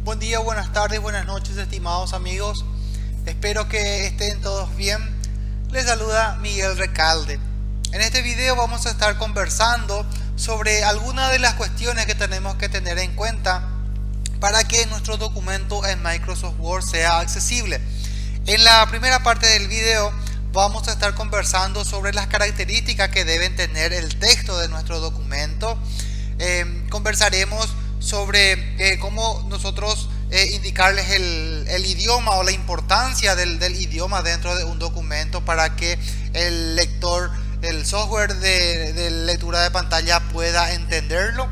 Buen día, buenas tardes, buenas noches, estimados amigos. Espero que estén todos bien. Les saluda Miguel Recalde. En este video vamos a estar conversando sobre algunas de las cuestiones que tenemos que tener en cuenta para que nuestro documento en Microsoft Word sea accesible. En la primera parte del video vamos a estar conversando sobre las características que deben tener el texto de nuestro documento. Conversaremos sobre cómo nosotros indicarles el idioma o la importancia del idioma dentro de un documento para que el lector, el software de lectura de pantalla pueda entenderlo.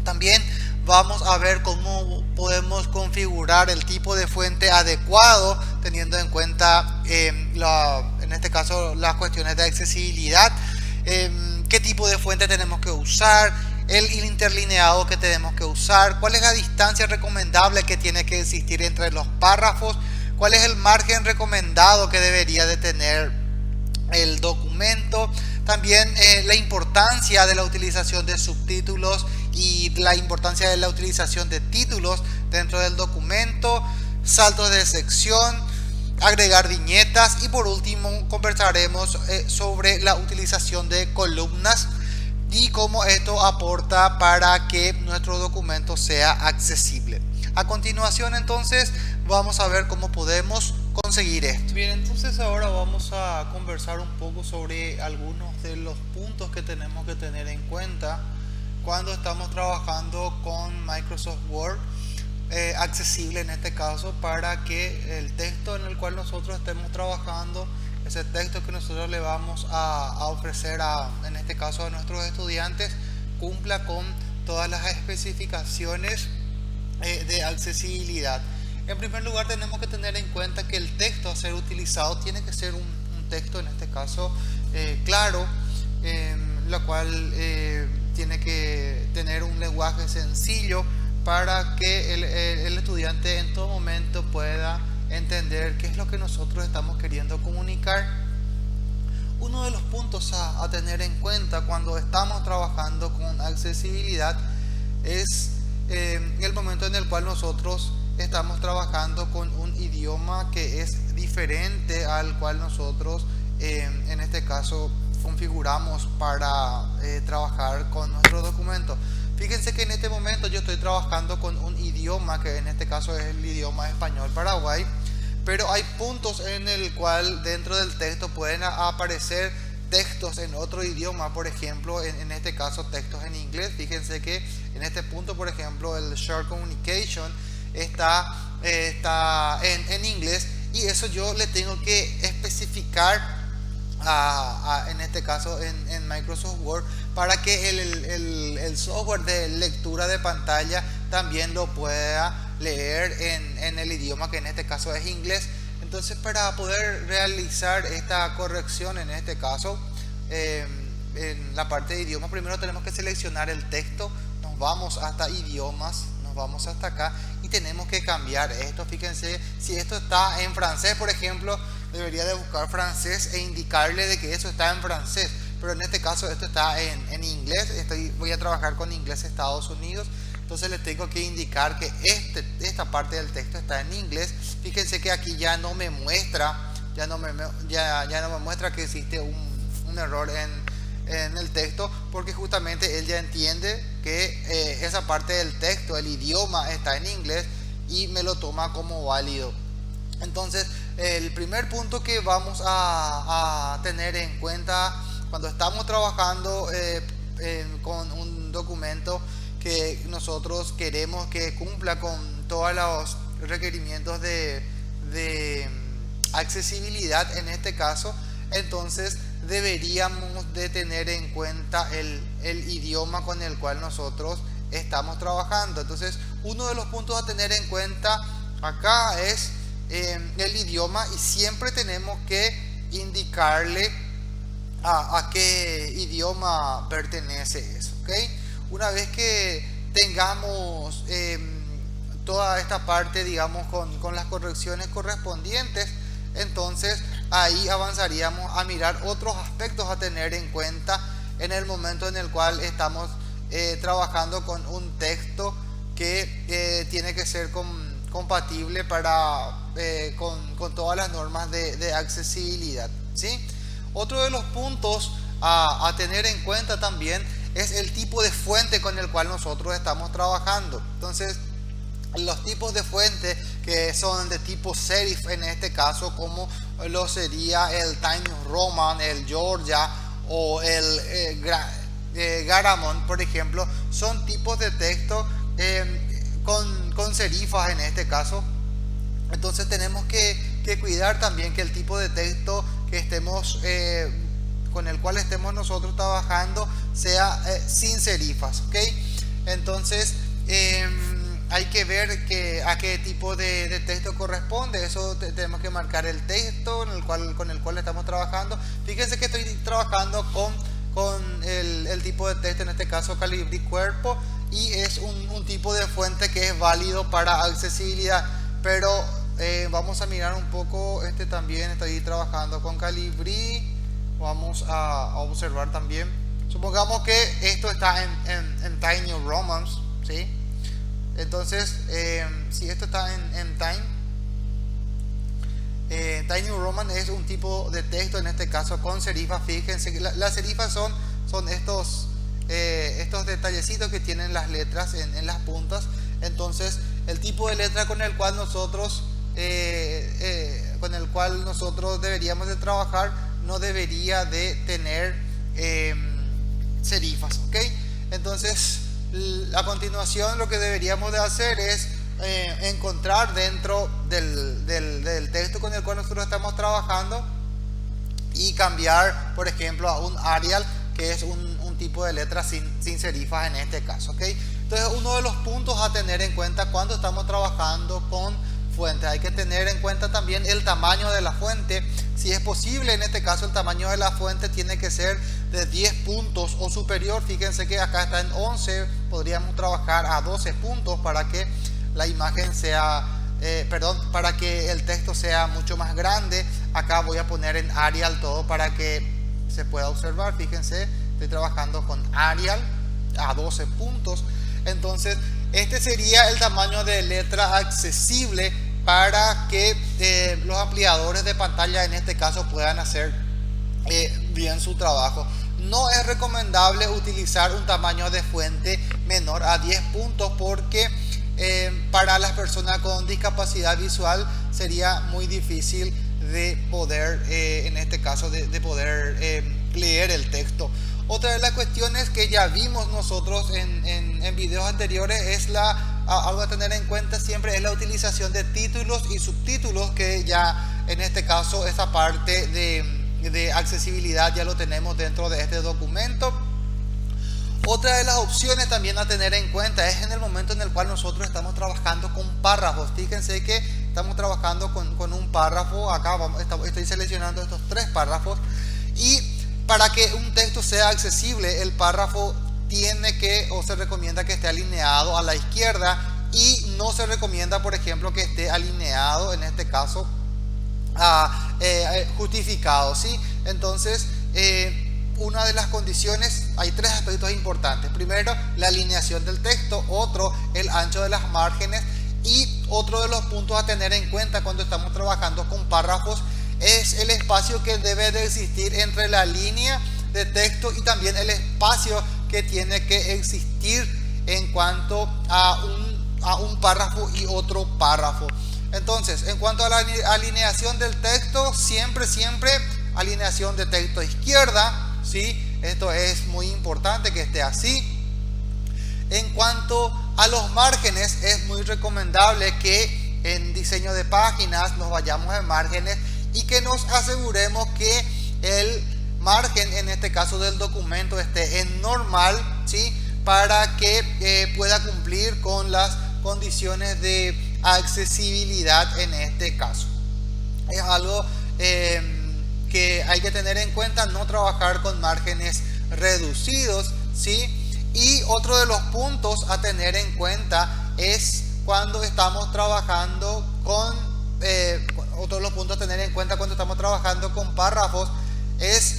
También vamos a ver cómo podemos configurar el tipo de fuente adecuado teniendo en cuenta en este caso las cuestiones de accesibilidad, qué tipo de fuente tenemos que usar, el interlineado que tenemos que usar, cuál es la distancia recomendable que tiene que existir entre los párrafos, cuál es el margen recomendado que debería de tener el documento. También la importancia de la utilización de subtítulos y la importancia de la utilización de títulos dentro del documento, saltos de sección, agregar viñetas y por último conversaremos sobre la utilización de columnas y cómo esto aporta para que nuestro documento sea accesible. A continuación entonces vamos a ver cómo podemos conseguir esto. Bien, entonces ahora vamos a conversar un poco sobre algunos de los puntos que tenemos que tener en cuenta cuando estamos trabajando con Microsoft Word accesible en este caso, para que el texto en el cual nosotros estemos trabajando, ese texto que nosotros le vamos a ofrecer en este caso a nuestros estudiantes, cumpla con todas las especificaciones de accesibilidad. En primer lugar tenemos que tener en cuenta que el texto a ser utilizado tiene que ser un texto en este caso claro, lo cual tiene que tener un lenguaje sencillo para que el estudiante en todo momento pueda entender qué es lo que nosotros estamos queriendo comunicar. Uno de los puntos a tener en cuenta cuando estamos trabajando con accesibilidad es el momento en el cual nosotros estamos trabajando con un idioma que es diferente al cual nosotros en este caso configuramos para trabajar con nuestro documento. Fíjense que en este momento yo estoy trabajando con un idioma que en este caso es el idioma español Paraguay, pero hay puntos en el cual dentro del texto pueden aparecer textos en otro idioma, por ejemplo en este caso textos en inglés. Fíjense que en este punto, por ejemplo, el Short Communication está en inglés y eso yo le tengo que especificar en este caso en Microsoft Word para que el software de lectura de pantalla también lo pueda leer en el idioma que en este caso es inglés. Entonces, para poder realizar esta corrección en este caso en la parte de idiomas, primero tenemos que seleccionar el texto, nos vamos hasta idiomas, nos vamos hasta acá y tenemos que cambiar esto. Fíjense, si esto está en francés, por ejemplo, debería de buscar francés e indicarle de que eso está en francés, pero en este caso esto está en inglés. Voy a trabajar con inglés Estados Unidos, entonces les tengo que indicar que esta parte del texto está en inglés. Fíjense que aquí ya no me muestra que existe un error en el texto, porque justamente él ya entiende que esa parte del texto, el idioma está en inglés y me lo toma como válido. Entonces el primer punto que vamos a tener en cuenta cuando estamos trabajando con un documento que nosotros queremos que cumpla con todos los requerimientos de accesibilidad en este caso, entonces deberíamos de tener en cuenta el idioma con el cual nosotros estamos trabajando. Entonces uno de los puntos a tener en cuenta acá es el idioma, y siempre tenemos que indicarle a qué idioma pertenece eso, ¿okay? Una vez que tengamos toda esta parte, digamos, con las correcciones correspondientes, entonces ahí avanzaríamos a mirar otros aspectos a tener en cuenta en el momento en el cual estamos trabajando con un texto que tiene que ser compatible con todas las normas de accesibilidad, ¿sí? Otro de los puntos a tener en cuenta también es el tipo de fuente con el cual nosotros estamos trabajando. Entonces, los tipos de fuente que son de tipo serif en este caso, como lo sería el Times Roman, el Georgia o el Garamond, por ejemplo, son tipos de texto con serifas en este caso. Entonces tenemos que cuidar también que el tipo de texto que estemos con el cual estemos nosotros trabajando sea sin serifas, ¿ok? Entonces hay que ver a qué tipo de texto corresponde. Eso tenemos que marcar el texto con el cual estamos trabajando. Fíjense que estoy trabajando con el tipo de texto, en este caso Calibri Cuerpo, y es un tipo de fuente que es válido para accesibilidad. Pero vamos a mirar un poco, también estoy trabajando con Calibri. Vamos a observar también. Supongamos que esto está en Tiny Roman, ¿sí? Entonces, si esto está en Tiny Roman es un tipo de texto, en este caso con serifas. Fíjense que las serifas son estos detallecitos que tienen las letras en las puntas. Entonces, el tipo de letra con el cual nosotros deberíamos de trabajar no debería de tener serifas, ¿ok? Entonces, a continuación lo que deberíamos de hacer es encontrar dentro del texto con el cual nosotros estamos trabajando y cambiar, por ejemplo, a un Arial, que es un tipo de letra sin serifas en este caso, ¿ok? Entonces, uno de los puntos a tener en cuenta cuando estamos trabajando con fuentes, hay que tener en cuenta también el tamaño de la fuente. Si es posible, en este caso el tamaño de la fuente tiene que ser de 10 puntos o superior. Fíjense que acá está en 11, podríamos trabajar a 12 puntos para que la imagen sea, para que el texto sea mucho más grande. Acá voy a poner en Arial todo para que se pueda observar. Fíjense, estoy trabajando con Arial a 12 puntos. Entonces, este sería el tamaño de letra accesible para que los ampliadores de pantalla en este caso puedan hacer bien su trabajo. No es recomendable utilizar un tamaño de fuente menor a 10 puntos porque para las personas con discapacidad visual sería muy difícil de poder, en este caso, de poder leer el texto. Otra de las cuestiones que ya vimos nosotros en videos anteriores es algo a tener en cuenta siempre es la utilización de títulos y subtítulos, que ya en este caso esa parte de accesibilidad ya lo tenemos dentro de este documento. Otra de las opciones también a tener en cuenta es en el momento en el cual nosotros estamos trabajando con párrafos. Fíjense que estamos trabajando con un párrafo. Acá estoy seleccionando estos 3 párrafos, y para que un texto sea accesible, el párrafo tiene que, o se recomienda que esté alineado a la izquierda, y no se recomienda, por ejemplo, que esté alineado, en este caso, justificado, ¿sí? Entonces, una de las condiciones, hay 3 aspectos importantes. Primero, la alineación del texto. Otro, el ancho de las márgenes. Y otro de los puntos a tener en cuenta cuando estamos trabajando con párrafos es el espacio que debe de existir entre la línea de texto y también el espacio que tiene que existir en cuanto a un párrafo y otro párrafo. Entonces, en cuanto a la alineación del texto, siempre alineación de texto a izquierda, ¿sí? Esto es muy importante que esté así. En cuanto a los márgenes, es muy recomendable que en diseño de páginas nos vayamos en márgenes y que nos aseguremos que el margen, en este caso del documento, esté en normal, ¿sí? Para que pueda cumplir con las condiciones de accesibilidad en este caso. Es algo que hay que tener en cuenta, no trabajar con márgenes reducidos, ¿sí? Y otro de los puntos a tener en cuenta es cuando estamos trabajando con párrafos es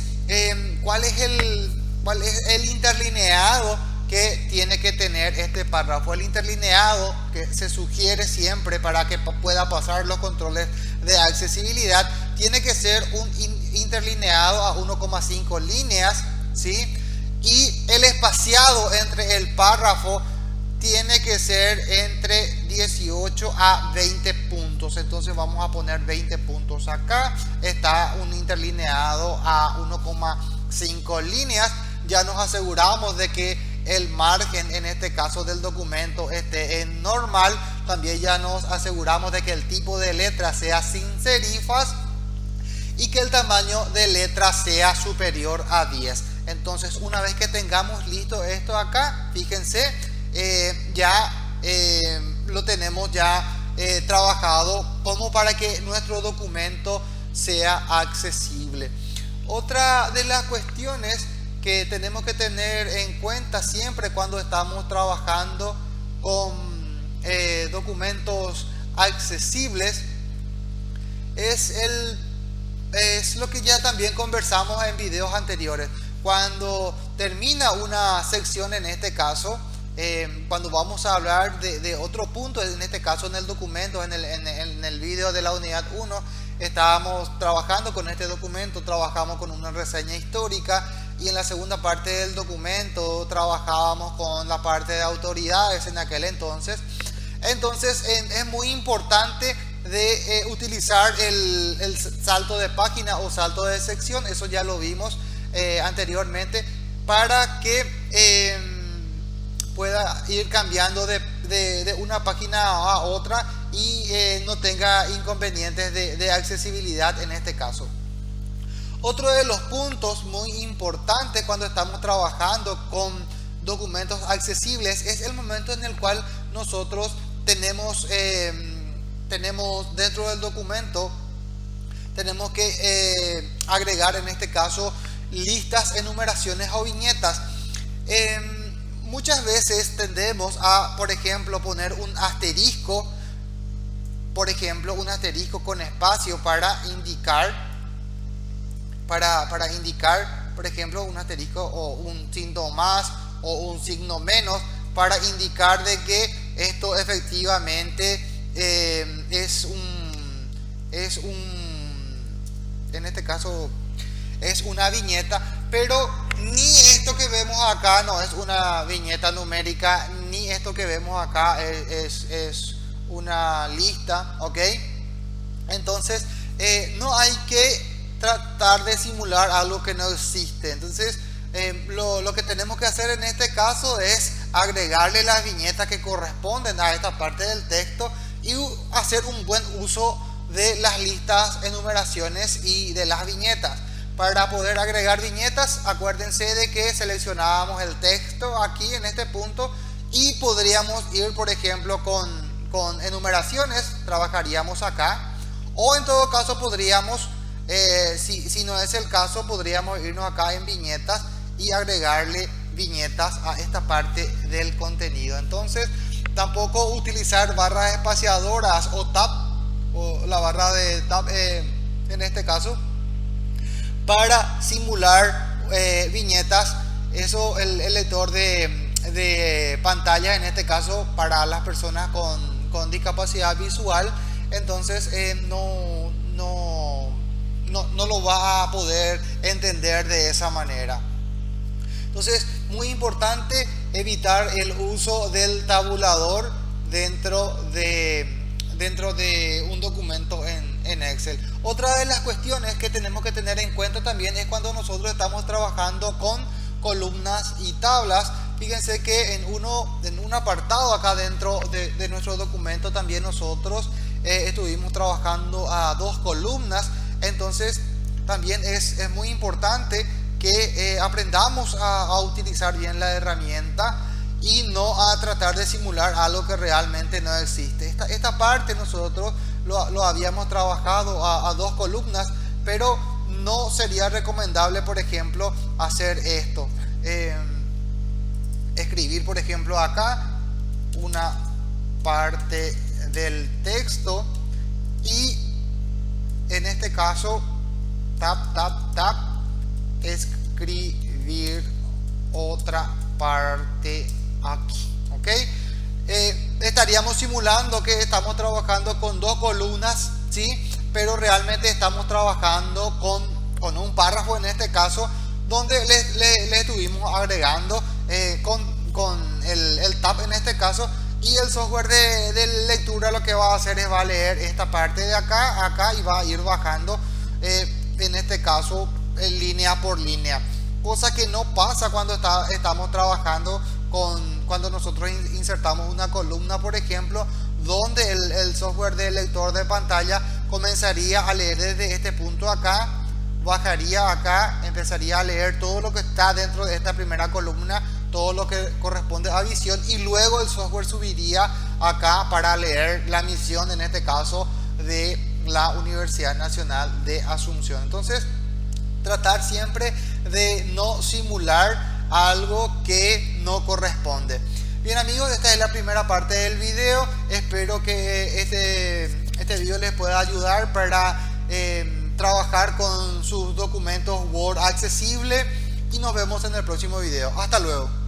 cuál es el interlineado que tiene que tener este párrafo. El interlineado que se sugiere siempre para que pueda pasar los controles de accesibilidad tiene que ser un interlineado a 1,5 líneas, ¿sí? Y el espaciado entre el párrafo tiene que ser entre 18 a 20 puntos. Entonces vamos a poner 20 puntos acá. Está un interlineado a 1,5 líneas. Ya nos aseguramos de que el margen, en este caso del documento, esté en normal. También ya nos aseguramos de que el tipo de letra sea sin serifas y que el tamaño de letra sea superior a 10. Entonces, una vez que tengamos listo esto acá, fíjense, ya lo tenemos ya trabajado como para que nuestro documento sea accesible. Otra de las cuestiones que tenemos que tener en cuenta siempre cuando estamos trabajando con documentos accesibles es lo que ya también conversamos en videos anteriores. Cuando termina una sección, en este caso, cuando vamos a hablar de otro punto, en este caso en el documento, en el video de la unidad 1, estábamos trabajando con este documento, trabajamos con una reseña histórica, y en la segunda parte del documento trabajábamos con la parte de autoridades en aquel entonces. Entonces es muy importante de utilizar el salto de página o salto de sección, eso ya lo vimos anteriormente, para que pueda ir cambiando de una página a otra y no tenga inconvenientes de accesibilidad en este caso. Otro de los puntos muy importantes cuando estamos trabajando con documentos accesibles es el momento en el cual nosotros tenemos dentro del documento, tenemos que agregar, en este caso, listas, enumeraciones o viñetas. Muchas veces tendemos a, por ejemplo, poner un asterisco, por ejemplo, un asterisco con espacio para indicar, por ejemplo, un asterisco o un signo más o un signo menos, para indicar de que esto efectivamente en este caso es una viñeta, pero ni esto que vemos acá no es una viñeta numérica, ni esto que vemos acá es una lista, ¿ok? Entonces no hay que tratar de simular algo que no existe. Entonces lo que tenemos que hacer en este caso es agregarle las viñetas que corresponden a esta parte del texto y hacer un buen uso de las listas, enumeraciones y de las viñetas. Para poder agregar viñetas, acuérdense de que seleccionábamos el texto aquí en este punto y podríamos ir, por ejemplo, con enumeraciones, trabajaríamos acá, o en todo caso podríamos, si no es el caso, podríamos irnos acá en viñetas y agregarle viñetas a esta parte del contenido. Entonces, tampoco utilizar barras espaciadoras o tab, o la barra de tab en este caso, para simular viñetas. Eso el lector de pantalla, en este caso para las personas con discapacidad visual, entonces no lo va a poder entender de esa manera. Entonces, muy importante evitar el uso del tabulador dentro de un documento en Excel. Otra de las cuestiones que tenemos que tener en cuenta también es cuando nosotros estamos trabajando con columnas y tablas. Fíjense que en un apartado acá dentro de nuestro documento también nosotros estuvimos trabajando a 2 columnas. Entonces también es muy importante que aprendamos a utilizar bien la herramienta y no a tratar de simular algo que realmente no existe. Esta parte nosotros lo habíamos trabajado a 2 columnas, pero no sería recomendable, por ejemplo, hacer esto. Escribir, por ejemplo, acá una parte del texto y en este caso escribir otra parte aquí, ¿ok? Estaríamos simulando que estamos trabajando con dos columnas, ¿sí? Pero realmente estamos trabajando con un párrafo en este caso, donde le estuvimos agregando con el tab en este caso, y el software de lectura lo que va a hacer es va a leer esta parte de acá y va a ir bajando en este caso línea por línea, cosa que no pasa cuando estamos trabajando cuando nosotros insertamos una columna, por ejemplo, donde el software de lector de pantalla comenzaría a leer desde este punto acá, bajaría acá, empezaría a leer todo lo que está dentro de esta primera columna, todo lo que corresponde a visión, y luego el software subiría acá para leer la misión, en este caso de la Universidad Nacional de Asunción. Entonces, tratar siempre de no simular algo que no corresponde. Bien amigos, esta es la primera parte del video. Espero que este video les pueda ayudar para trabajar con sus documentos Word accesible, y nos vemos en el próximo video. Hasta luego.